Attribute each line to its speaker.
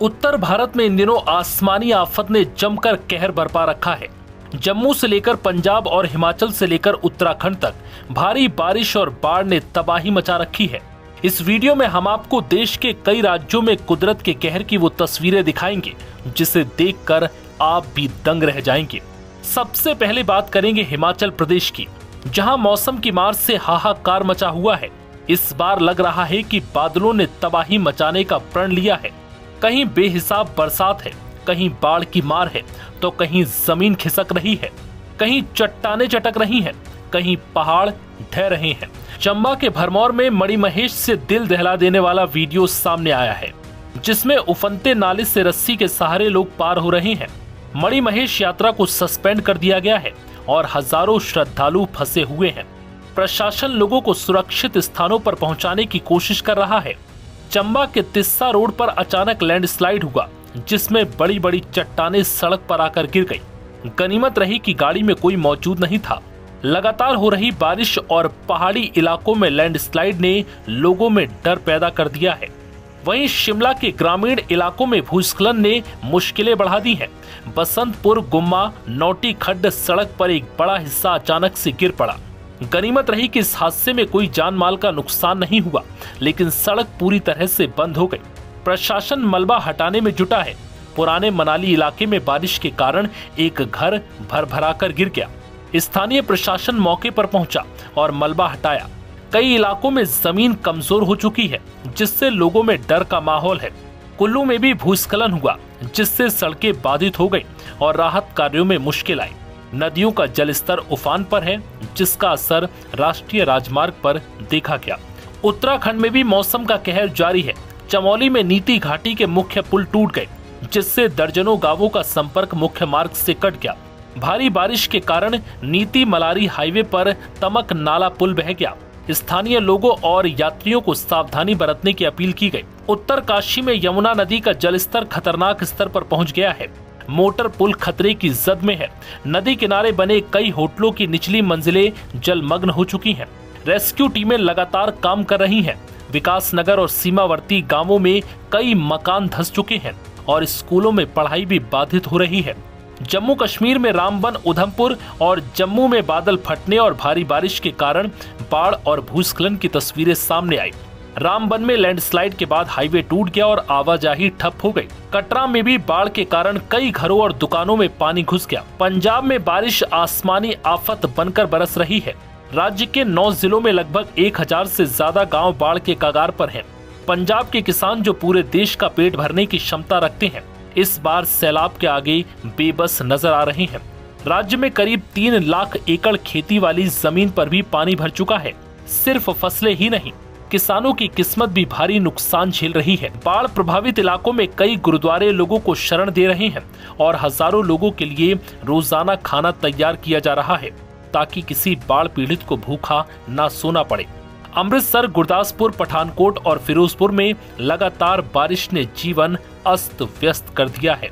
Speaker 1: उत्तर भारत में इन दिनों आसमानी आफत ने जमकर कहर बरपा रखा है। जम्मू से लेकर पंजाब और हिमाचल से लेकर उत्तराखंड तक भारी बारिश और बाढ़ ने तबाही मचा रखी है। इस वीडियो में हम आपको देश के कई राज्यों में कुदरत के कहर की वो तस्वीरें दिखाएंगे जिसे देखकर आप भी दंग रह जाएंगे। सबसे पहले बात करेंगे हिमाचल प्रदेश की, जहां मौसम की मार से हाहाकार मचा हुआ है। इस बार लग रहा है कि बादलों ने तबाही मचाने का प्रण लिया है। कहीं बेहिसाब बरसात है, कहीं बाढ़ की मार है, तो कहीं जमीन खिसक रही है, कहीं चट्टानें चटक रही हैं, कहीं पहाड़ ढह रहे हैं। चंबा के भरमौर में मणिमहेश से दिल दहला देने वाला वीडियो सामने आया है, जिसमें उफनते नाले से रस्सी के सहारे लोग पार हो रहे हैं। मणिमहेश यात्रा को सस्पेंड कर दिया गया है और हजारों श्रद्धालु फंसे हुए हैं। प्रशासन लोगों को सुरक्षित स्थानों पर पहुंचाने की कोशिश कर रहा है। चंबा के तिस्सा रोड पर अचानक लैंडस्लाइड हुआ, जिसमें बड़ी बड़ी चट्टानें सड़क पर आकर गिर गई। गनीमत रही कि गाड़ी में कोई मौजूद नहीं था। लगातार हो रही बारिश और पहाड़ी इलाकों में लैंडस्लाइड ने लोगों में डर पैदा कर दिया है। वहीं शिमला के ग्रामीण इलाकों में भूस्खलन ने मुश्किलें बढ़ा दी हैं। बसंतपुर गुम्मा नौटी खड्ड सड़क पर एक बड़ा हिस्सा अचानक से गिर पड़ा। गनीमत रही कि इस हादसे में कोई जान माल का नुकसान नहीं हुआ, लेकिन सड़क पूरी तरह से बंद हो गई। प्रशासन मलबा हटाने में जुटा है। पुराने मनाली इलाके में बारिश के कारण एक घर भरभराकर गिर गया। स्थानीय प्रशासन मौके पर पहुंचा और मलबा हटाया। कई इलाकों में जमीन कमजोर हो चुकी है, जिससे लोगों में डर का माहौल है। कुल्लू में भी भूस्खलन हुआ, जिससे सड़कें बाधित हो गई और राहत कार्यों में मुश्किल आई। नदियों का जलस्तर उफान पर है, जिसका असर राष्ट्रीय राजमार्ग पर देखा गया। उत्तराखंड में भी मौसम का कहर जारी है। चमोली में नीति घाटी के मुख्य पुल टूट गए, जिससे दर्जनों गांवों का संपर्क मुख्य मार्ग से कट गया। भारी बारिश के कारण नीति मलारी हाईवे पर तमक नाला पुल बह गया। स्थानीय लोगों और यात्रियों को सावधानी बरतने की अपील की गई। उत्तरकाशी में यमुना नदी का जलस्तर खतरनाक स्तर पर पहुंच गया है। मोटर पुल खतरे की जद में है। नदी किनारे बने कई होटलों की निचली मंजिलें जलमग्न हो चुकी हैं। रेस्क्यू टीमें लगातार काम कर रही हैं। विकास नगर और सीमावर्ती गांवों में कई मकान धंस चुके हैं और स्कूलों में पढ़ाई भी बाधित हो रही है। जम्मू कश्मीर में रामबन, उधमपुर और जम्मू में बादल फटने और भारी बारिश के कारण बाढ़ और भूस्खलन की तस्वीरें सामने आई। रामबन में लैंडस्लाइड के बाद हाईवे टूट गया और आवाजाही ठप हो गई। कटरा में भी बाढ़ के कारण कई घरों और दुकानों में पानी घुस गया। पंजाब में बारिश आसमानी आफत बनकर बरस रही है। राज्य के 9 जिलों में लगभग 1000 से ज्यादा गांव बाढ़ के कगार पर हैं। पंजाब के किसान, जो पूरे देश का पेट भरने की क्षमता रखते हैं, इस बार सैलाब के आगे बेबस नजर आ रहे हैं। राज्य में करीब 3 लाख एकड़ खेती वाली जमीन पर भी पानी भर चुका है। सिर्फ फसलें ही नहीं, किसानों की किस्मत भी भारी नुकसान झेल रही है। बाढ़ प्रभावित इलाकों में कई गुरुद्वारे लोगों को शरण दे रहे हैं और हजारों लोगों के लिए रोजाना खाना तैयार किया जा रहा है, ताकि किसी बाढ़ पीड़ित को भूखा ना सोना पड़े। अमृतसर, गुरदासपुर, पठानकोट और फिरोजपुर में लगातार बारिश ने जीवन अस्त व्यस्त कर दिया है।